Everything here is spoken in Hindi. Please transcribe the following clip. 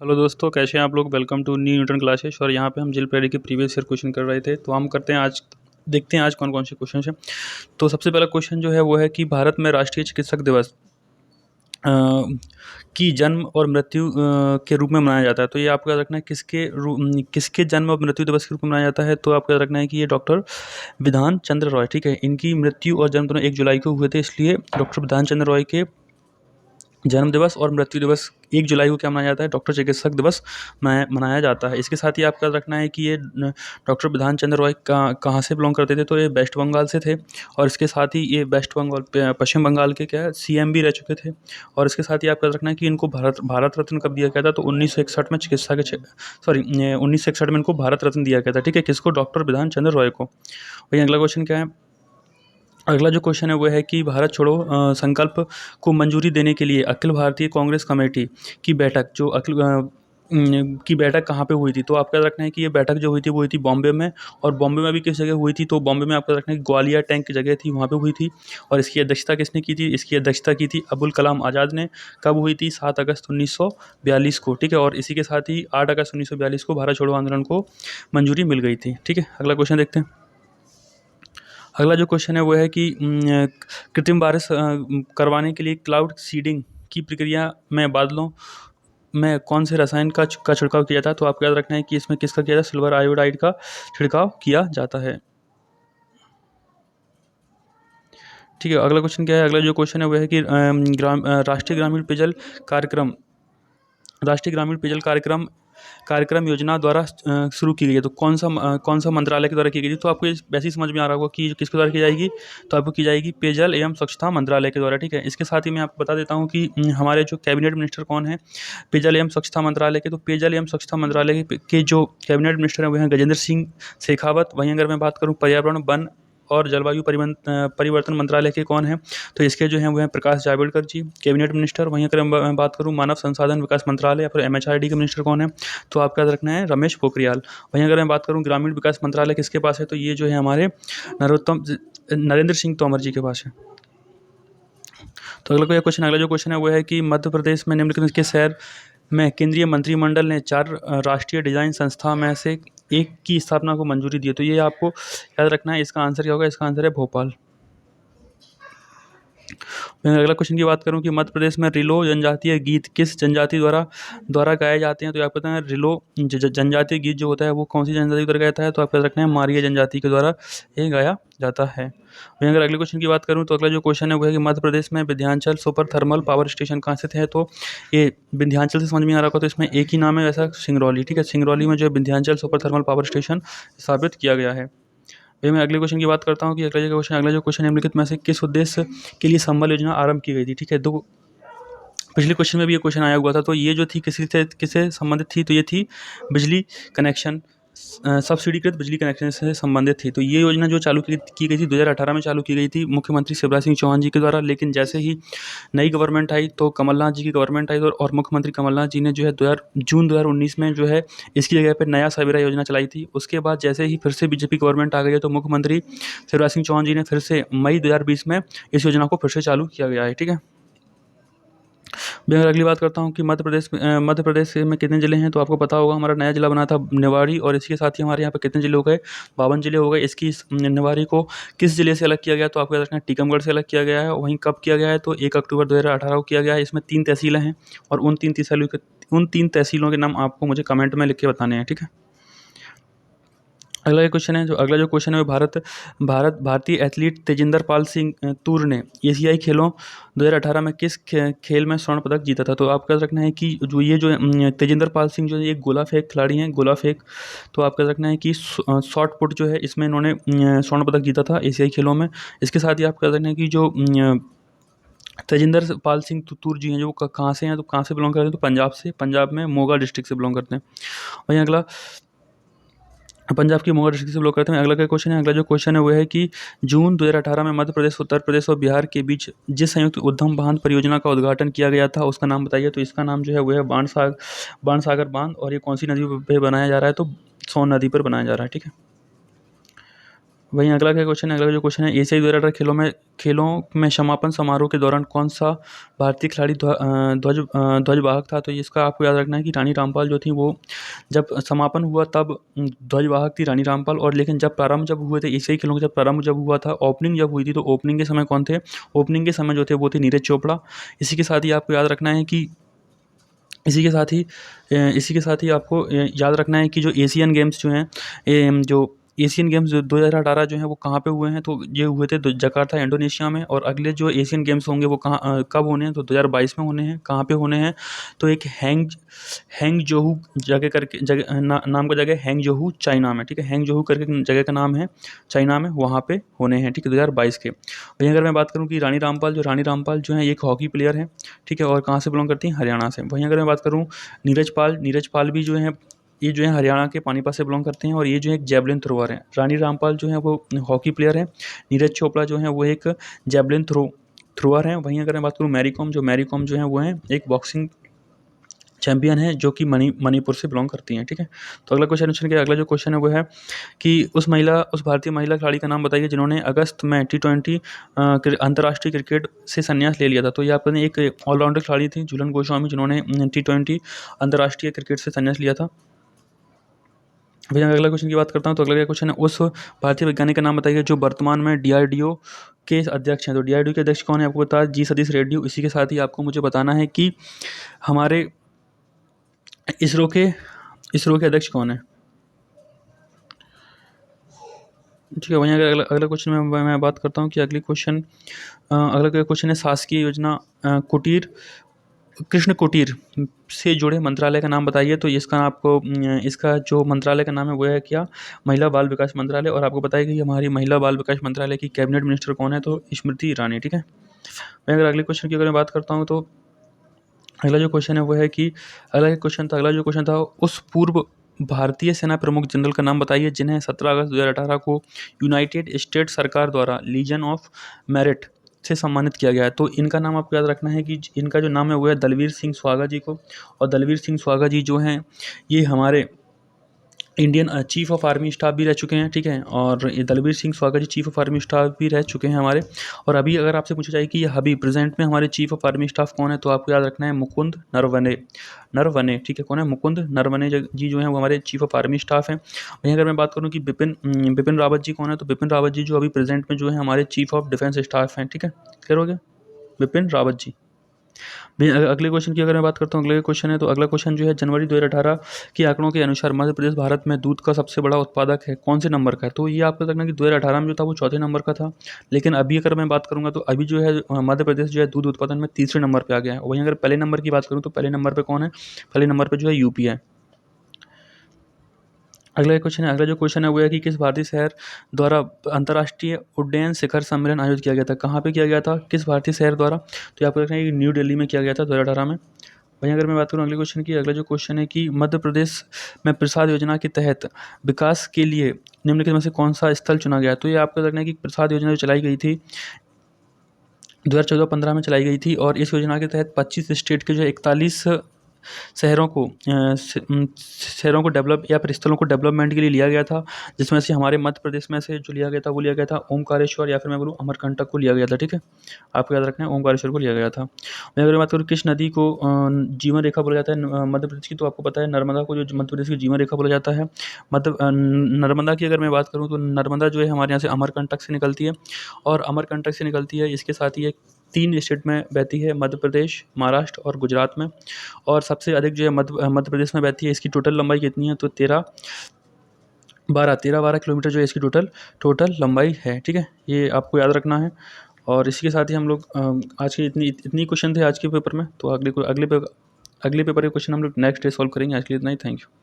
हेलो दोस्तों, कैसे हैं आप लोग। Welcome to new Newton classes. और यहाँ पे हम जिल पेरी के प्रीवियस ईयर क्वेश्चन कर रहे थे, तो हम करते हैं आज, देखते हैं आज कौन कौन से क्वेश्चन हैं। तो सबसे पहला क्वेश्चन जो है वो है कि भारत में राष्ट्रीय चिकित्सक दिवस अ, की जन्म और मृत्यु के रूप में मनाया जाता है। तो ये आपको याद रखना है किसके जन्म और मृत्यु दिवस के रूप में मनाया जाता है। तो आपको याद रखना है कि ये डॉक्टर विधान चंद्र रॉय, ठीक है। इनकी मृत्यु और जन्म दोनों 1 जुलाई को हुए थे, इसलिए डॉक्टर विधान चंद्र रॉय के जन्म दिवस और मृत्यु दिवस 1 जुलाई को क्या मनाया जाता है, डॉक्टर चिकित्सक दिवस मनाया जाता है। इसके साथ ही आपको याद रखना है कि ये डॉक्टर विधान चंद्र रॉय कहाँ से बिलोंग करते थे। तो ये वेस्ट बंगाल से थे। और इसके साथ ही ये वेस्ट बंगाल पश्चिम बंगाल के क्या है सीएम भी रह चुके थे। और इसके साथ ही आपको याद रखना है कि इनको भारत भारत रत्न कब दिया गया था। तो 1961 में चिकित्सा के 1961 में इनको भारत रत्न दिया गया था, ठीक है। किसको, डॉक्टर विधान चंद्र रॉय को। वही अगला क्वेश्चन क्या है, अगला जो क्वेश्चन है वो है कि भारत छोड़ो संकल्प को मंजूरी देने के लिए अखिल भारतीय कांग्रेस कमेटी की बैठक जो की बैठक कहाँ पे हुई थी। तो आपको याद रखना है कि ये बैठक जो हुई थी वो हुई थी बॉम्बे में। और बॉम्बे में भी किस जगह हुई थी, तो बॉम्बे में आपको याद रखना है कि ग्वालियर टैंक की जगह थी, वहाँ पे हुई थी। और इसकी अध्यक्षता किसने की थी, इसकी अध्यक्षता की थी अबुल कलाम आज़ाद ने। कब हुई थी, 7 अगस्त 1942 को, ठीक है। और इसी के साथ ही 8 अगस्त 1942 को भारत छोड़ो आंदोलन को मंजूरी मिल गई थी, ठीक है। अगला क्वेश्चन देखते हैं। अगला जो क्वेश्चन है वो है कि कृत्रिम बारिश करवाने के लिए क्लाउड सीडिंग की प्रक्रिया में बादलों में कौन से रसायन का छिड़काव किया जाता है। तो आपको याद रखना है कि इसमें किसका किया जाता है, सिल्वर आयोडाइड का छिड़काव किया जाता है, ठीक है। अगला क्वेश्चन क्या है, अगला जो क्वेश्चन है वो है कि कार्यक्रम राष्ट्रीय ग्रामीण पेयजल कार्यक्रम कार्यक्रम योजना द्वारा शुरू की गई है। तो कौन सा मंत्रालय के द्वारा की गई थी। तो आपको ये वैसे ही समझ में आ रहा होगा कि किसके द्वारा की जाएगी। तो आपको की जाएगी पेयजल एवं स्वच्छता मंत्रालय के द्वारा, ठीक है। इसके साथ ही मैं आपको बता देता हूँ कि हमारे जो कैबिनेट मिनिस्टर कौन है पेयजल एवं स्वच्छता मंत्रालय के। तो पेयजल एवं स्वच्छता मंत्रालय के जो कैबिनेट मिनिस्टर हैं वो हैं गजेंद्र सिंह शेखावत। वहीं अगर मैं बात करूँ पर्यावरण वन और जलवायु परिवर्तन मंत्रालय के कौन है, तो इसके जो हैं वो हैं प्रकाश जावड़ेकर जी, कैबिनेट मिनिस्टर। वहीं अगर मैं बात करूँ मानव संसाधन विकास मंत्रालय या फिर एमएचआरडी के मिनिस्टर कौन है, तो आपका याद रखना है रमेश पोखरियाल। वहीं अगर मैं बात करूँ ग्रामीण विकास मंत्रालय किसके पास है, तो ये जो है हमारे नरेंद्र सिंह तोमर जी के पास है। तो अगला जो क्वेश्चन है वो है कि मध्य प्रदेश में निम्नलिखित के शहर में केंद्रीय मंत्रिमंडल ने 4 राष्ट्रीय डिजाइन संस्था में से एक की स्थापना को मंजूरी दी है। तो ये आपको याद रखना है, इसका आंसर क्या होगा, इसका आंसर है भोपाल। मैं अगला क्वेश्चन की बात करूं कि मध्य प्रदेश में रिलो जनजातीय गीत किस जनजाति द्वारा द्वारा गाए जाते हैं। तो आपको पता है रिलो जनजातीय गीत जो होता है वो कौन सी जनजाति द्वारा गाया जाता है। तो आपको याद रखना है मारिया जनजाति के द्वारा ये गाया जाता है। वहीं अगर अगले क्वेश्चन की बात करूं तो अगला जो क्वेश्चन है वो है कि मध्य प्रदेश में Vindhyachal super thermal power station कहाँ स्थित है। तो ये विंध्याचल से समझ में आ रहा होगा, तो इसमें एक ही नाम है वैसा, सिंगरौली, ठीक है। सिंगरौली में जो है Vindhyachal super thermal power station स्थापित किया गया है। फिर मैं अगले क्वेश्चन की बात करता हूँ कि अगला जो क्वेश्चन निम्नलिखित में से किस उद्देश्य के लिए संबल योजना आरंभ की गई थी, ठीक है। दो पिछले क्वेश्चन में भी ये क्वेश्चन आया हुआ था। तो ये जो थी किससे संबंधित थी, तो ये थी बिजली कनेक्शन सब्सिडीकृत बिजली कनेक्शन से संबंधित थी। तो ये योजना जो चालू की गई थी 2018 में चालू की गई थी मुख्यमंत्री शिवराज सिंह चौहान जी के द्वारा। लेकिन जैसे ही नई गवर्नमेंट आई तो कमलनाथ जी की गवर्नमेंट आई और मुख्यमंत्री कमलनाथ जी ने जो है जून 2019 में जो है इसकी जगह पर नया सवेरा योजना चलाई थी। उसके बाद जैसे ही फिर से बीजेपी गवर्नमेंट आ गई है तो मुख्यमंत्री शिवराज सिंह चौहान जी ने फिर से मई 2020 में इस योजना को फिर से चालू किया गया है, ठीक है। मैं अगर अगली बात करता हूँ कि मध्य प्रदेश में कितने ज़िले हैं। तो आपको पता होगा हमारा नया ज़िला बना था निवाड़ी। और इसके साथ ही हमारे यहाँ पे कितने ज़िले हो गए, 52 ज़िले हो गए। इस निवाड़ी को किस ज़िले से अलग किया गया, तो आपको याद रखना है टीकमगढ़ से अलग किया गया है। वहीं कब किया गया है, तो 1 अक्टूबर 2018 को किया गया है। इसमें 3 तहसीलें हैं और उन तीन तहसीलों के नाम आपको मुझे कमेंट में लिख के बताने हैं, ठीक है। अगला जो क्वेश्चन है वो भारतीय एथलीट तेजिंदर पाल सिंह तूर ने एशियाई खेलों 2018 में किस खेल में स्वर्ण पदक जीता था। तो आपको याद रखना है कि तेजिंदर पाल सिंह जो है एक गोला फेंक खिलाड़ी हैं, गोला फेंक। तो आपको याद रखना है कि शॉट पुट जो है इसमें इन्होंने स्वर्ण पदक जीता था एशियाई खेलों में। इसके साथ ही आपको याद रखना है कि जो तेजिंदर पाल सिंह तूर जी हैं जो कहाँ से हैं, तो कहाँ से बिलोंग करते हैं, तो पंजाब से, पंजाब में मोगा डिस्ट्रिक्ट से बिलोंग करते हैं। वहीं अगला पंजाब की मोगा डिस्ट्रिक्ट से बिलोंग करते हैं। अगला जो क्वेश्चन है वो है कि जून 2018 में मध्य प्रदेश, उत्तर प्रदेश और बिहार के बीच जिस संयुक्त उद्यम बांध परियोजना का उद्घाटन किया गया था उसका नाम बताइए। तो इसका नाम जो है वो है बाणसागर बांध। और ये कौन सी नदी पर बनाया जा रहा है, तो सोन नदी पर बनाया जा रहा है, ठीक है। वहीं अगला क्या क्वेश्चन है, अगला जो क्वेश्चन है, एशियाई 2018 खेलों में समापन समारोह के दौरान कौन सा भारतीय खिलाड़ी ध्वजवाहक था? तो इसका आपको याद रखना है कि रानी रामपाल जो थी वो जब समापन हुआ तब ध्वजवाहक थी रानी रामपाल, और लेकिन जब हुए थे एशियाई खेलों का, जब प्रारंभ जब हुआ था, ओपनिंग जब हुई थी, तो ओपनिंग के समय कौन थे? ओपनिंग के समय जो थे वो थे नीरज चोपड़ा। इसी के साथ ही आपको याद रखना है कि इसी के साथ ही आपको याद रखना है कि जो एशियन गेम्स जो हैं, जो एशियन गेम्स जो 2018 जो हैं वो कहाँ पे हुए हैं? तो ये हुए थे जकार्ता इंडोनेशिया में। और अगले जो एशियन गेम्स होंगे वो कब होने हैं? तो 2022 में होने हैं। कहाँ पे होने हैं? तो एक हैंगजोहू जगह करके नाम का जगह, हैंगजोहू चाइना में, ठीक है, हैंगजोहू करके जगह का नाम है, चाइना में, वहाँ पे होने हैं, ठीक है, 2022 के। वहीं अगर मैं बात करूँ कि रानी रामपाल जो है एक हॉकी प्लेयर है, ठीक है, और कहाँ से बिलोंग करती हैं? हरियाणा से। वहीं अगर मैं बात करूँ नीरज पाल भी जो है, ये जो है हरियाणा के पानीपत से बिलोंग करते हैं, और ये जो है एक जेवलिन थ्रोअर हैं। रानी रामपाल जो है वो हॉकी प्लेयर है, नीरज चोपड़ा जो है वो एक जेवलिन थ्रोअर हैं। वहीं अगर मैं बात करूँ मैरी कॉम जो है वो हैं एक बॉक्सिंग चैंपियन है, जो कि मणिपुर से बिलोंग करती हैं, ठीक है। तो अगला जो क्वेश्चन है वो है कि उस भारतीय महिला खिलाड़ी का नाम बताइए जिन्होंने अगस्त में T20 अंतर्राष्ट्रीय क्रिकेट से संन्यास ले लिया था। तो ये आपने एक ऑलराउंडर खिलाड़ी थी झूलन गोस्वामी, जिन्होंने T20 अंतर्राष्ट्रीय क्रिकेट से संन्यास लिया था। भैया अगला क्वेश्चन की बात करता हूँ, तो अगला क्वेश्चन है, उस भारतीय वैज्ञानिक का नाम बताइए जो वर्तमान में DRDO के अध्यक्ष हैं। तो DRDO के अध्यक्ष कौन है? आपको बता, जी सतीश रेड्डी। इसी के साथ ही आपको मुझे बताना है कि हमारे इसरो के अध्यक्ष कौन है? ठीक है, वहीं अगर अगला क्वेश्चन में मैं बात करता हूँ कि अगला क्वेश्चन है, शासकीय योजना कृष्ण कुटीर से जुड़े मंत्रालय का नाम बताइए। तो इसका जो मंत्रालय का नाम है वो है क्या? महिला बाल विकास मंत्रालय। और आपको बताइए कि हमारी महिला बाल विकास मंत्रालय की कैबिनेट मिनिस्टर कौन है? तो स्मृति ईरानी, ठीक है। मैं अगर अगले क्वेश्चन की अगर मैं बात करता हूँ, तो अगला जो क्वेश्चन है वो है कि अगला जो क्वेश्चन था, उस पूर्व भारतीय सेना प्रमुख जनरल का नाम बताइए जिन्हें 17 अगस्त 2018 को यूनाइटेड स्टेट्स सरकार द्वारा लीजन ऑफ मेरिट से सम्मानित किया गया है। तो इनका नाम आपको याद रखना है कि इनका जो नाम है वो है दलवीर सिंह स्वागा जी को। और दलवीर सिंह स्वागा जी जो हैं ये हमारे Indian chief of army staff भी रह चुके हैं, ठीक है। और ये दलवीर सिंह स्वागत जी चीफ ऑफ आर्मी स्टाफ भी रह चुके हैं हमारे। और अभी अगर आपसे पूछा जाए कि अभी प्रेजेंट में हमारे चीफ ऑफ आर्मी स्टाफ कौन है, तो आपको याद रखना है मुकुंद नरवने, ठीक है। कौन है? मुकुंद नरवने जी जो है वो हमारे चीफ ऑफ आर्मी स्टाफ हैं। वहीं अगर मैं बात करूँ कि बिपिन रावत जी कौन है, तो बिपिन रावत जी जो अभी प्रेजेंट में जो है हमारे चीफ ऑफ डिफेंस स्टाफ हैं, ठीक है। क्लियर हो गया? बिपिन रावत जी। भैया अगले क्वेश्चन की अगर मैं बात करता हूँ, अगले क्वेश्चन है, तो अगला क्वेश्चन जो है, जनवरी 2018 के आंकड़ों के अनुसार मध्य प्रदेश भारत में दूध का सबसे बड़ा उत्पादक है, कौन से नंबर का है? तो ये आपको देखना कि 2018 में जो था वो चौथे नंबर का था, लेकिन अभी अगर मैं बात करूँगा तो अभी जो है मध्य प्रदेश जो है दूध उत्पादन में तीसरे नंबर पर आ गया है। वहीं अगर पहले नंबर की बात करूँ तो पहले नंबर पर कौन है? पहले नंबर पर जो है यूपी है। अगला जो क्वेश्चन है वो है कि किस भारतीय शहर द्वारा अंतर्राष्ट्रीय उड्डयन शिखर सम्मेलन आयोजित किया गया था? कहाँ पे किया गया था? किस भारतीय शहर द्वारा? तो आपको देखना है कि न्यू दिल्ली में किया गया था 2018 में। वहीं अगर मैं बात करूँ अगले क्वेश्चन की, अगला जो क्वेश्चन है कि मध्य प्रदेश में प्रसाद योजना के तहत विकास के लिए निम्नलिखित में से कौन सा स्थल चुना गया? तो ये आपको देखना है कि प्रसाद योजना जो चलाई गई थी 2014-15 में चलाई गई थी, और इस योजना के तहत 25 स्टेट के जो 41 शहरों को डेवलप या फिर स्थलों को डेवलपमेंट के लिए लिया गया था, जिसमें से हमारे मध्य प्रदेश में से जो लिया गया था वो लिया गया था ओमकारेश्वर, या फिर मैं बोलूँ अमरकंटक को लिया गया था, ठीक है। आपको याद रखना है ओमकारेश्वर को लिया गया था। मैं अगर बात करूँ किस नदी को जीवन रेखा बोला जाता है मध्य प्रदेश की, तो आपको पता है नर्मदा को जो मध्य प्रदेश की जीवन रेखा बोला जाता है। नर्मदा की अगर मैं बात करूँ तो नर्मदा जो है हमारे यहाँ से अमरकंटक से निकलती है, और अमरकंटक से निकलती है, इसके साथ ही 3 स्टेट में बहती है, मध्य प्रदेश, महाराष्ट्र और गुजरात में। और सबसे अधिक जो है मध्य प्रदेश में बहती है। इसकी टोटल लंबाई कितनी है? तो 13-12 किलोमीटर जो है इसकी टोटल लंबाई है, ठीक है। ये आपको याद रखना है। और इसी के साथ ही हम लोग आज के इतनी क्वेश्चन थे आज के पेपर में। तो अगले पेपर के क्वेश्चन हम लोग नेक्स्ट डे सॉल्व करेंगे। आज के लिए इतना ही। Thank you.